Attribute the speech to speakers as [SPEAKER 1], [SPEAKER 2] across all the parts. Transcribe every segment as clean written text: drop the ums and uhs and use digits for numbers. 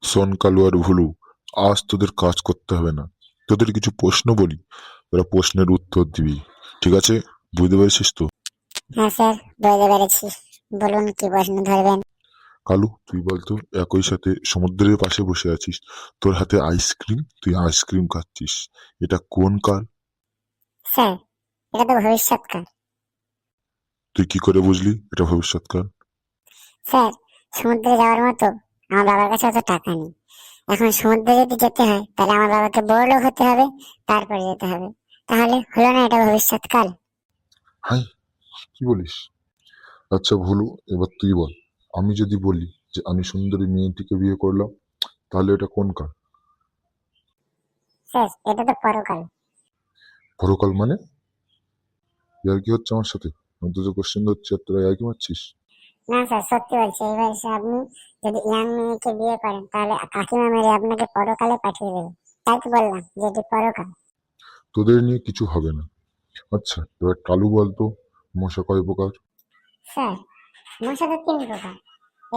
[SPEAKER 1] শোন কালু আর ভুলু, আজ তোদের কাজ করতে হবে না। তোদের কিছু প্রশ্ন বলি, তোরা প্রশ্নের উত্তর দিবি। ঠিক আছে? বুঝতে পেরেছিস তো?
[SPEAKER 2] হ্যাঁ স্যার, বুঝতে পেরেছি। বলুন কি প্রশ্ন ধরবেন।
[SPEAKER 1] কালু, তুই বলতো, একই সাথে সমুদ্রের পাশে বসে আছিস, তোর হাতে আইসক্রিম, তুই আইসক্রিম খাচ্ছিস, এটা কোন কাল?
[SPEAKER 2] স্যার, এটা তো ভবিষ্যৎকাল।
[SPEAKER 1] তুই কি করে বুঝলি এটা ভবিষ্যৎকাল?
[SPEAKER 2] স্যার, সমুদ্রে যাওয়ার মতো আমার বাবার কাছে অত টাকা নেই। এখন সমুদ্রে যদি যেতে হয় তাহলে আমার বাবাকে বড়লোক হতে হবে, তারপরে যেতে হবে। তাহলে হলো না এটা ভবিষ্যৎকাল?
[SPEAKER 1] হাই, কি বলিস? আচ্ছা ভুলু, এবার তুই বল, আমি যদি বলি যে আমি সুন্দরী মেয়েটিকে বিয়ে করলাম, তাহলে এটা কোন কাল?
[SPEAKER 2] স্যার, এটা তো পরকাল।
[SPEAKER 1] পরকাল মানে? ইয়ার কি হচ্ছে আমার সাথে? আমি তো কোশ্চেন হচ্ছে আর তোরা ইয়ার কি মারছিস?
[SPEAKER 2] না স্যার, সত্যি বলছি, এই বয়সে আপনি যদি ইয়াং মেয়েকে বিয়ে করেন তাহলে কাকিমা মেরে আপনাকে পরকালে পাঠিয়ে দেবে। তাই তো বললাম যে এটি পরকাল।
[SPEAKER 1] তোদের নিয়ে কিছু হবে না। আচ্ছা, এবার কালু বলতো, মশা কয় প্রকার?
[SPEAKER 2] স্যার, মশা তো 3 প্রকার।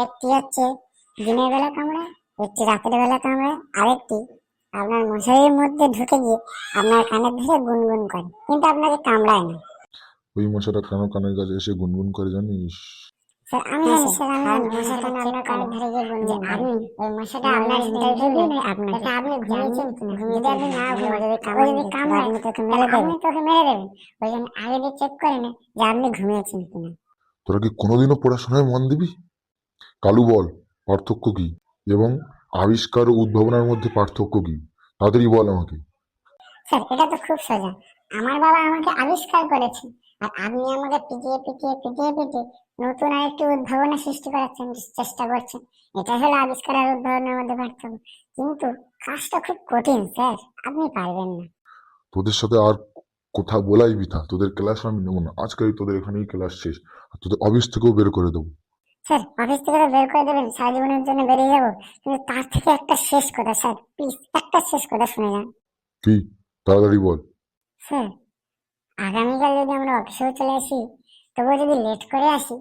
[SPEAKER 2] একটি হচ্ছে দিনের বেলা কামড়ায়, একটি রাতের বেলা কামড়ায়, আরেকটি আপনার মশারির মধ্যে ঢুকে গিয়ে আপনার কানের ধরে গুনগুন করে, কিন্তু আপনাকে কামড়ায় না।
[SPEAKER 1] ওই মশাটা কেন কানের কাছে এসে গুনগুন করে জানিস?
[SPEAKER 2] স্যার আমি জানি স্যার, আমি মশাটা আপনার কানের ধরে গিয়ে গুনগুন করে। আপনি ওই মশাটা আপনার ইন্টারভিউ নেই আপনাকে, আপনি ঘুমিয়েছেন কিনা, যদি আপনি না ঘুমান, যদি কামড়ায় আপনি তোকে মেরে দেবেন, আপনি তোকে মেরে দেবেন। ওই জন্য আগে দিয়ে চেক করে নেন যে আপনি ঘুমিয়েছেন কিনা।
[SPEAKER 1] তোরা কি কোনোদিনও পড়াশোনায় মন দিবি? কালু বল, পার্থক্য কি? এবং আবিষ্কার ও উদ্ভাবনার মধ্যে পার্থক্য কি? তাড়াতাড়ি বল আমাকে।
[SPEAKER 2] স্যার, এটা তো খুব সোজা। আমার বাবা আমাকে আবিষ্কার করেছে, আর আপনি আমাকে পিটিয়ে পিটিয়ে পিটিয়ে পিটিয়ে নতুন আরেকটি উদ্ভাবনা সৃষ্টি করার চেষ্টা করছেন। এটাই হলো আবিষ্কার আর উদ্ভাবনের মধ্যে পার্থক্য। কিন্তু কাজটা খুব কঠিন স্যার, আপনি পারবেন না।
[SPEAKER 1] তোদের সাথে আর কথা বলাই বৃথা, তোদের ক্লাস আমি নেবো না, আজকেই তোদের এখানেই ক্লাস শেষ। আর তোদের অফিস থেকেও বের করে দেবো।
[SPEAKER 2] স্যার, অফিস থেকে তো বের করে দেবেন, সারা জীবনের জন্য বেরিয়ে যাবো, কিন্তু তার থেকে একটা শেষ কথা স্যার, প্লিজ একটা শেষ কথা শুনে যান।
[SPEAKER 1] কি? তাড়াতাড়ি বল।
[SPEAKER 2] স্যার, আগামীকাল যদি আমরা অফিসেও চলে আসি, তবুও যদি লেট করে আসি,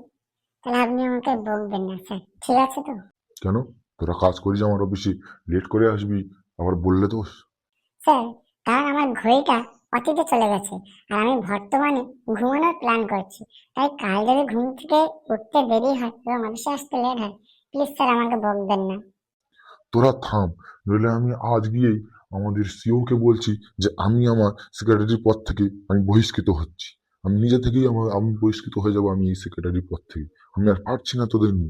[SPEAKER 2] তাহলে আপনি আমাকে বকবেন না স্যার, ঠিক আছে তো?
[SPEAKER 1] কেন? তোরা কাজ করিস আমার অফিসে, লেট করে আসবি, আবার বললে দোষ?
[SPEAKER 2] স্যার, কারণ আমার ঘড়িটা অতীতে চলে গেছে, আর আমি বর্তমানে ঘুমানোর প্ল্যান করছি। তাই কাল যদি ঘুম থেকে উঠতে দেরি হয় এবং অফিসে আসতে লেট হয়, প্লিজ স্যার আমাকে বকবেন না।
[SPEAKER 1] তোরা থাম, নইলে আমি আজ গিয়েই আমাদের সিও কে বলছি যে আমি আমার সেক্রেটারির পদ থেকে আমি বহিষ্কৃত হচ্ছি। আমি নিজে থেকেই আমি বহিষ্কৃত হয়ে যাবো, আমি এই সেক্রেটারির পদ থেকে। আমি আর পারছি না তোদের নিয়ে।